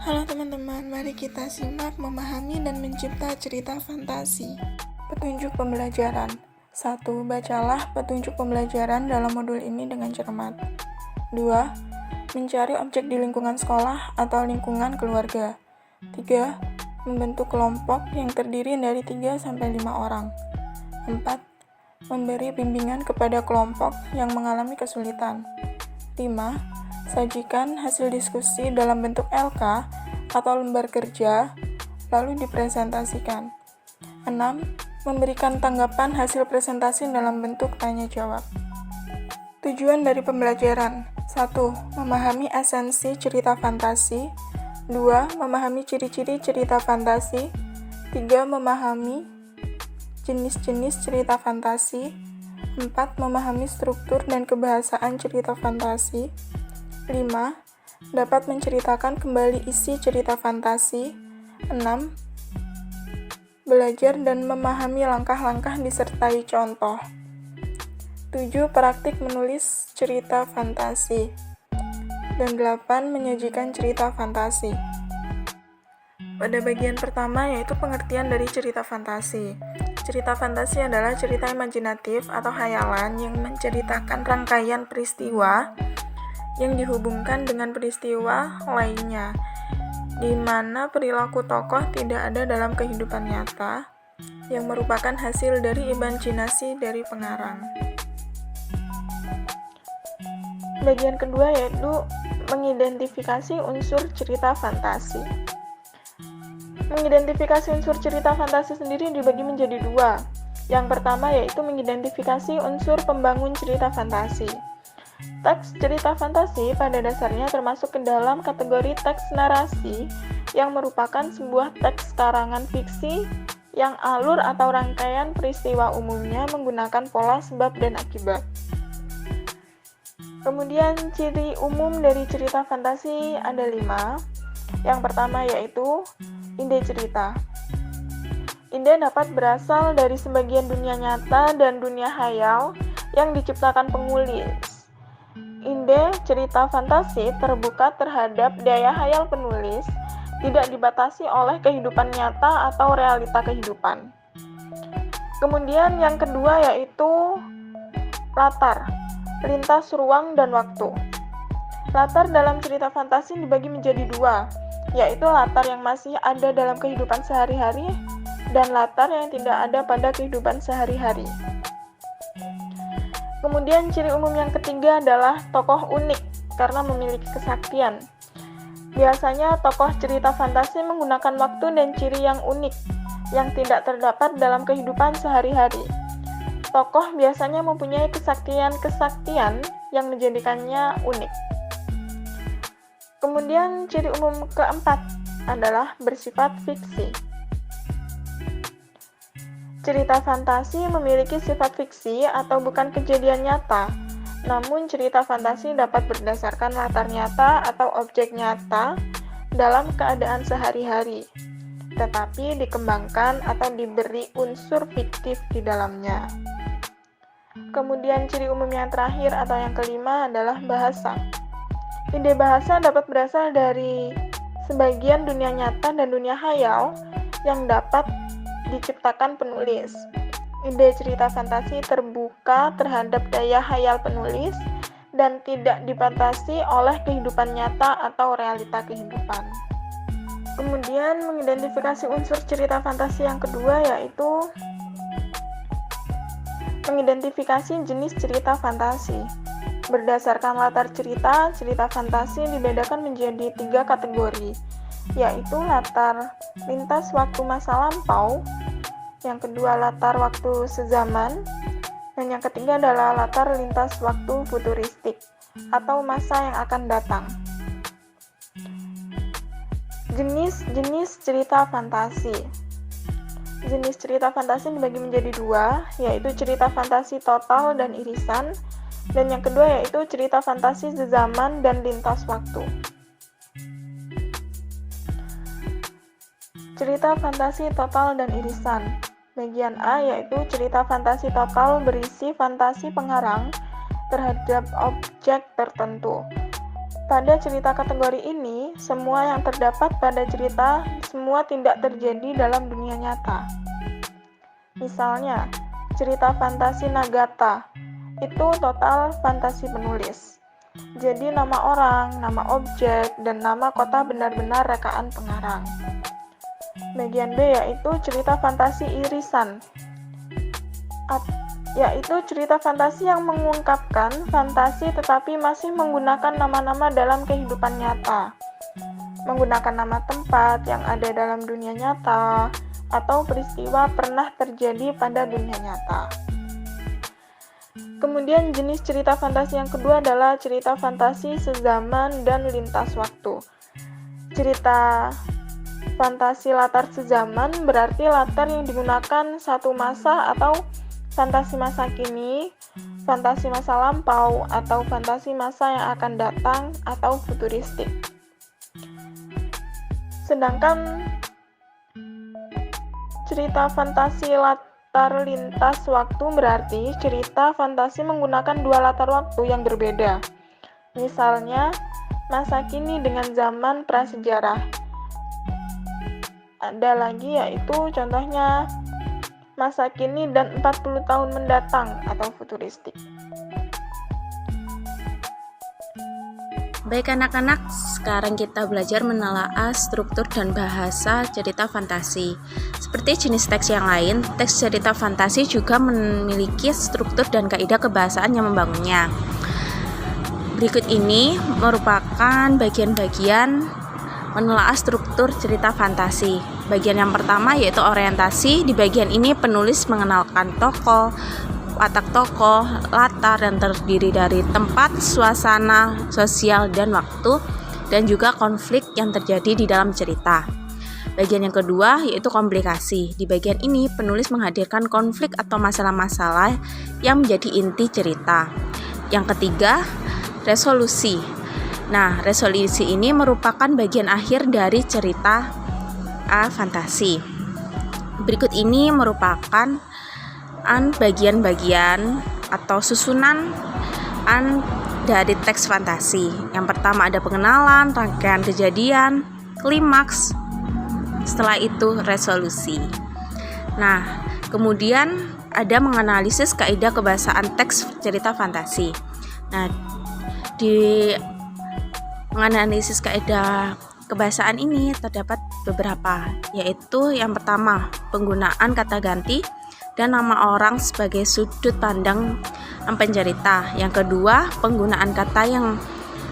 Halo teman-teman, mari kita simak, memahami, dan mencipta cerita fantasi. Petunjuk pembelajaran. 1. Bacalah petunjuk pembelajaran dalam modul ini dengan cermat. 2. Mencari objek di lingkungan sekolah atau lingkungan keluarga. 3. Membentuk kelompok yang terdiri dari 3-5 orang. 4. Memberi bimbingan kepada kelompok yang mengalami kesulitan. 5. Sajikan hasil diskusi dalam bentuk LK atau lembar kerja, lalu dipresentasikan. 6. Memberikan tanggapan hasil presentasi dalam bentuk tanya-jawab. Tujuan dari pembelajaran. 1. Memahami esensi cerita fantasi. 2. Memahami ciri-ciri cerita fantasi. 3. Memahami jenis-jenis cerita fantasi. 4. Memahami struktur dan kebahasaan cerita fantasi. 5. Dapat menceritakan kembali isi cerita fantasi. 6. Belajar dan memahami langkah-langkah disertai contoh. 7. Praktik menulis cerita fantasi. Dan 8. Menyajikan cerita fantasi. Pada bagian pertama yaitu pengertian dari cerita fantasi. Cerita fantasi adalah cerita imajinatif atau khayalan yang menceritakan rangkaian peristiwa yang dihubungkan dengan peristiwa lainnya, di mana perilaku tokoh tidak ada dalam kehidupan nyata, yang merupakan hasil dari imajinasi dari pengarang. Bagian kedua yaitu mengidentifikasi unsur cerita fantasi. Mengidentifikasi unsur cerita fantasi sendiri dibagi menjadi dua. Yang pertama yaitu mengidentifikasi unsur pembangun cerita fantasi. Teks cerita fantasi pada dasarnya termasuk ke dalam kategori teks narasi yang merupakan sebuah teks karangan fiksi yang alur atau rangkaian peristiwa umumnya menggunakan pola sebab dan akibat. Kemudian ciri umum dari cerita fantasi ada 5. Yang pertama yaitu ide cerita. Ide dapat berasal dari sebagian dunia nyata dan dunia khayal yang diciptakan penulis. Ide cerita fantasi terbuka terhadap daya khayal penulis, tidak dibatasi oleh kehidupan nyata atau realita kehidupan. Kemudian yang kedua yaitu latar, lintas ruang dan waktu. Latar dalam cerita fantasi dibagi menjadi 2, yaitu latar yang masih ada dalam kehidupan sehari-hari dan latar yang tidak ada pada kehidupan sehari-hari. Kemudian ciri umum yang ketiga adalah tokoh unik karena memiliki kesaktian. Biasanya tokoh cerita fantasi menggunakan waktu dan ciri yang unik yang tidak terdapat dalam kehidupan sehari-hari. Tokoh biasanya mempunyai kesaktian yang menjadikannya unik. Kemudian ciri umum keempat adalah bersifat fiksi. Cerita fantasi memiliki sifat fiksi atau bukan kejadian nyata, namun cerita fantasi dapat berdasarkan latar nyata atau objek nyata dalam keadaan sehari-hari, tetapi dikembangkan atau diberi unsur fiktif di dalamnya. Kemudian ciri umum yang terakhir atau yang kelima adalah bahasa. Ide bahasa dapat berasal dari sebagian dunia nyata dan dunia khayal yang dapat diciptakan penulis. Ide cerita fantasi terbuka terhadap daya khayal penulis dan tidak dibatasi oleh kehidupan nyata atau realita kehidupan. Kemudian mengidentifikasi unsur cerita fantasi yang kedua yaitu mengidentifikasi jenis cerita fantasi. Berdasarkan latar cerita, cerita fantasi dibedakan menjadi 3 kategori, yaitu latar lintas waktu masa lampau, yang kedua latar waktu sezaman, dan yang ketiga adalah latar lintas waktu futuristik atau masa yang akan datang. Jenis-jenis cerita fantasi. Jenis cerita fantasi dibagi menjadi 2, yaitu cerita fantasi total dan irisan, dan yang kedua yaitu cerita fantasi sezaman dan lintas waktu. Cerita fantasi total dan irisan. Bagian A yaitu cerita fantasi total berisi fantasi pengarang terhadap objek tertentu. Pada cerita kategori ini, semua yang terdapat pada cerita semua tidak terjadi dalam dunia nyata. Misalnya, cerita fantasi Nagata itu total fantasi penulis. Jadi nama orang, nama objek, dan nama kota benar-benar rekaan pengarang. Bagian B yaitu cerita fantasi irisan, yaitu cerita fantasi yang mengungkapkan fantasi tetapi masih menggunakan nama-nama dalam kehidupan nyata, menggunakan nama tempat yang ada dalam dunia nyata atau peristiwa pernah terjadi pada dunia nyata. Kemudian jenis cerita fantasi yang kedua adalah cerita fantasi sezaman dan lintas waktu. Cerita fantasi latar sezaman berarti latar yang digunakan satu masa atau fantasi masa kini, fantasi masa lampau, atau fantasi masa yang akan datang atau futuristik. Sedangkan cerita fantasi latar lintas waktu berarti cerita fantasi menggunakan dua latar waktu yang berbeda. Misalnya, masa kini dengan zaman prasejarah. Ada lagi yaitu contohnya masa kini dan 40 tahun mendatang atau futuristik. Baik anak-anak, sekarang kita belajar menelaah struktur dan bahasa cerita fantasi. Seperti jenis teks yang lain, teks cerita fantasi juga memiliki struktur dan kaidah kebahasaan yang membangunnya. Berikut ini merupakan bagian-bagian menelaah struktur cerita fantasi. Bagian yang pertama yaitu orientasi. Di bagian ini penulis mengenalkan tokoh, watak tokoh, latar dan terdiri dari tempat, suasana, sosial, dan waktu, dan juga konflik yang terjadi di dalam cerita. Bagian yang kedua yaitu komplikasi. Di bagian ini penulis menghadirkan konflik atau masalah-masalah yang menjadi inti cerita. Yang ketiga, resolusi. Nah, resolusi ini merupakan bagian akhir dari cerita fantasi. Berikut ini merupakan bagian-bagian atau susunan dari teks fantasi. Yang pertama ada pengenalan, rangkaian kejadian, klimaks, setelah itu resolusi. Nah, kemudian ada menganalisis kaidah kebahasaan teks cerita fantasi. Nah, di menganalisis kaidah kebahasaan ini terdapat beberapa, yaitu yang pertama penggunaan kata ganti dan nama orang sebagai sudut pandang pencerita. Yang kedua, penggunaan kata yang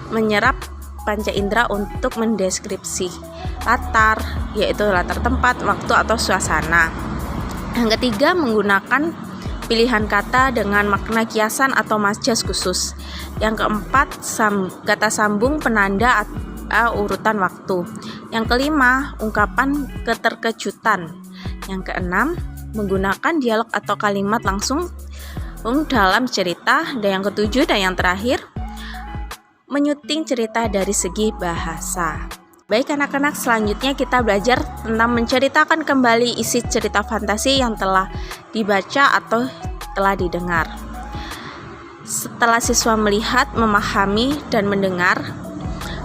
menyerap panca indera untuk mendeskripsi latar, yaitu latar tempat, waktu, atau suasana. Yang ketiga, menggunakan pilihan kata dengan makna kiasan atau majas khusus. Yang keempat, kata sambung penanda urutan waktu. Yang kelima, ungkapan keterkejutan. Yang keenam, menggunakan dialog atau kalimat langsung dalam cerita. Dan yang ketujuh dan yang terakhir, menyuting cerita dari segi bahasa. Baik anak-anak, selanjutnya kita belajar tentang menceritakan kembali isi cerita fantasi yang telah dibaca atau telah didengar. Setelah siswa melihat, memahami, dan mendengar,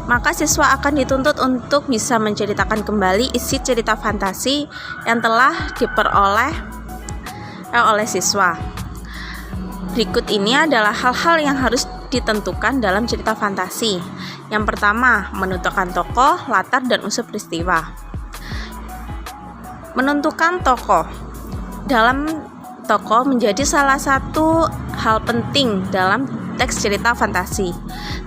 maka siswa akan dituntut untuk bisa menceritakan kembali isi cerita fantasi yang telah diperoleh oleh siswa. Berikut ini adalah hal-hal yang harus ditentukan dalam cerita fantasi. Yang pertama, menentukan tokoh, latar, dan unsur peristiwa. Menentukan tokoh. Dalam tokoh menjadi salah satu hal penting dalam teks cerita fantasi.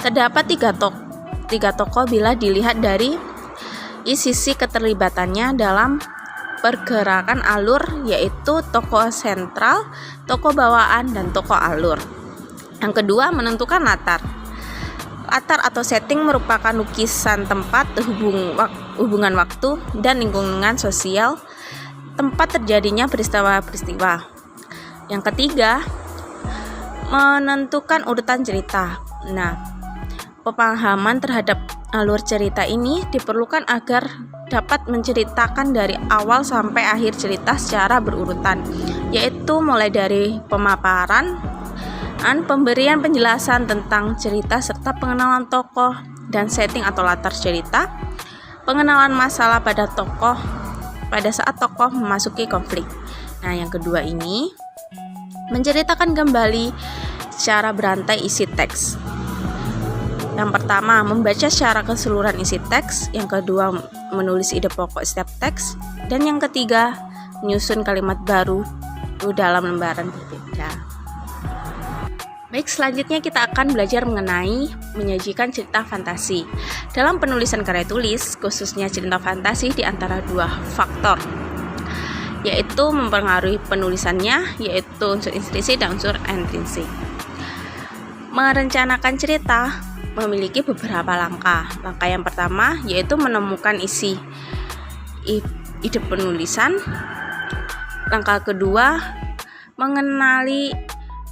Terdapat tiga tokoh bila dilihat dari sisi keterlibatannya dalam pergerakan alur, yaitu tokoh sentral, tokoh bawaan, dan tokoh alur. Yang kedua, menentukan latar. Latar atau setting merupakan lukisan tempat, hubungan waktu, dan lingkungan sosial tempat terjadinya peristiwa-peristiwa. Yang ketiga, menentukan urutan cerita. Nah, pemahaman terhadap alur cerita ini diperlukan agar dapat menceritakan dari awal sampai akhir cerita secara berurutan, yaitu mulai dari pemaparan Pemberian penjelasan tentang cerita serta pengenalan tokoh dan setting atau latar cerita, pengenalan masalah pada tokoh pada saat tokoh memasuki konflik. Nah, yang kedua ini menceritakan kembali secara berantai isi teks. Yang pertama, membaca secara keseluruhan isi teks. Yang kedua, menulis ide pokok setiap teks. Dan yang ketiga, menyusun kalimat baru dalam lembaran berbeda. Baik, selanjutnya kita akan belajar mengenai menyajikan cerita fantasi. Dalam penulisan karya tulis, khususnya cerita fantasi di antara dua faktor, yaitu mempengaruhi penulisannya, yaitu unsur intrinsik dan unsur intrinsik. Merencanakan cerita memiliki beberapa langkah. Langkah yang pertama yaitu menemukan isi ide penulisan. Langkah kedua, mengenali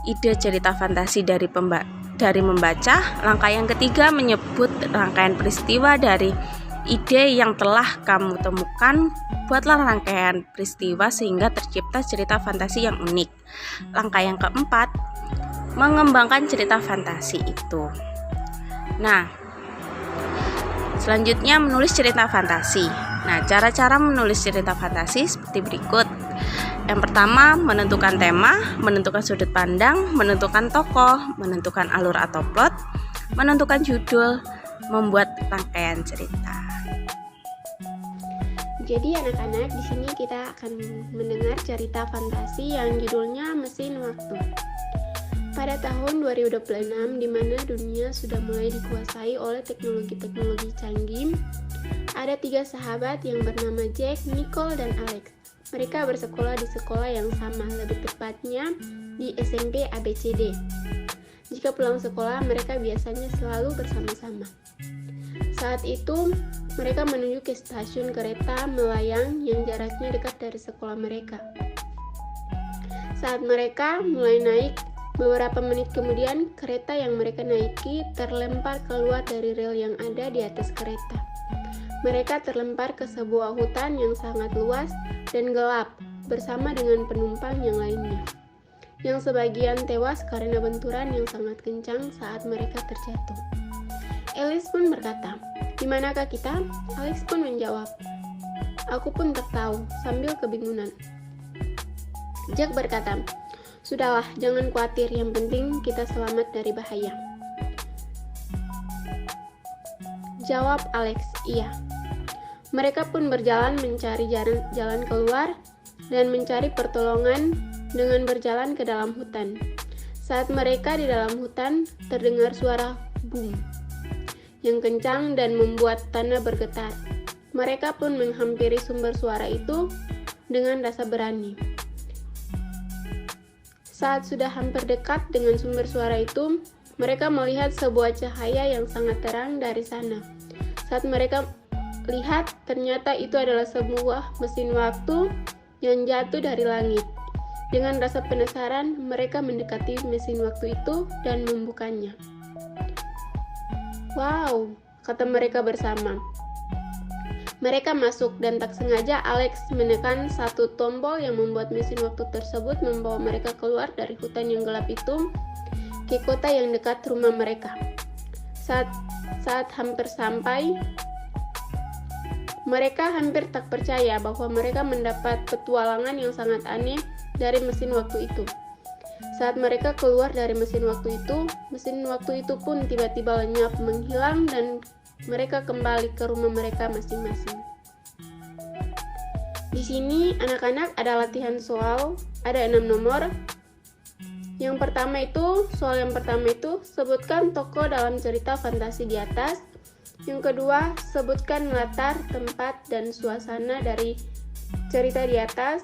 ide cerita fantasi dari membaca. Langkah yang ketiga, menyebut rangkaian peristiwa dari ide yang telah kamu temukan. Buatlah rangkaian peristiwa sehingga tercipta cerita fantasi yang unik. Langkah yang keempat, mengembangkan cerita fantasi itu. Nah, selanjutnya menulis cerita fantasi. Nah, cara-cara menulis cerita fantasi seperti berikut. Yang pertama, menentukan tema, menentukan sudut pandang, menentukan tokoh, menentukan alur atau plot, menentukan judul, membuat rangkaian cerita. Jadi anak-anak, di sini kita akan mendengar cerita fantasi yang judulnya Mesin Waktu. Pada tahun 2026, di mana dunia sudah mulai dikuasai oleh teknologi-teknologi canggih, ada 3 sahabat yang bernama Jack, Nicole, dan Alex. Mereka bersekolah di sekolah yang sama, lebih tepatnya di SMP ABCD. Jika pulang sekolah, mereka biasanya selalu bersama-sama. Saat itu, mereka menuju ke stasiun kereta melayang yang jaraknya dekat dari sekolah mereka. Saat mereka mulai naik, beberapa menit kemudian, kereta yang mereka naiki terlempar keluar dari rel yang ada di atas kereta. Mereka terlempar ke sebuah hutan yang sangat luas dan gelap bersama dengan penumpang yang lainnya, yang sebagian tewas karena benturan yang sangat kencang saat mereka terjatuh. Alice pun berkata, "Di manakah kita?" Alex pun menjawab, "Aku pun tak tahu," sambil kebingungan. Jack berkata, "Sudahlah, jangan khawatir, yang penting kita selamat dari bahaya." Jawab Alex, "Iya." Mereka pun berjalan mencari jalan keluar dan mencari pertolongan dengan berjalan ke dalam hutan. Saat mereka di dalam hutan, terdengar suara boom yang kencang dan membuat tanah bergetar. Mereka pun menghampiri sumber suara itu dengan rasa berani. Saat sudah hampir dekat dengan sumber suara itu, mereka melihat sebuah cahaya yang sangat terang dari sana. Saat mereka lihat, ternyata itu adalah sebuah mesin waktu yang jatuh dari langit. Dengan rasa penasaran, mereka mendekati mesin waktu itu dan membukanya. "Wow," kata mereka bersama. Mereka masuk dan tak sengaja Alex menekan satu tombol yang membuat mesin waktu tersebut membawa mereka keluar dari hutan yang gelap itu ke kota yang dekat rumah mereka. Saat hampir sampai, mereka hampir tak percaya bahwa mereka mendapat petualangan yang sangat aneh dari mesin waktu itu. Saat mereka keluar dari mesin waktu itu pun tiba-tiba lenyap, menghilang, dan mereka kembali ke rumah mereka masing-masing. Di sini anak-anak ada latihan soal, ada 6 nomor. Soal yang pertama itu, sebutkan tokoh dalam cerita fantasi di atas. Yang kedua, sebutkan latar, tempat, dan suasana dari cerita di atas.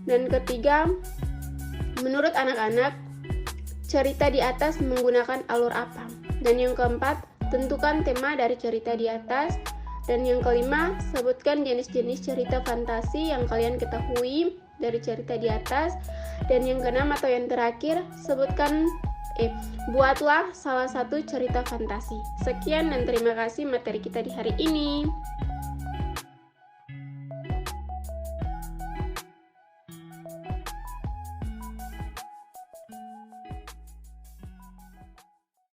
Dan ketiga, menurut anak-anak, cerita di atas menggunakan alur apa? Dan yang keempat, tentukan tema dari cerita di atas. Dan yang kelima, sebutkan jenis-jenis cerita fantasi yang kalian ketahui dari cerita di atas. Dan yang keenam atau yang terakhir, buatlah salah satu cerita fantasi. Sekian dan terima kasih materi kita di hari ini.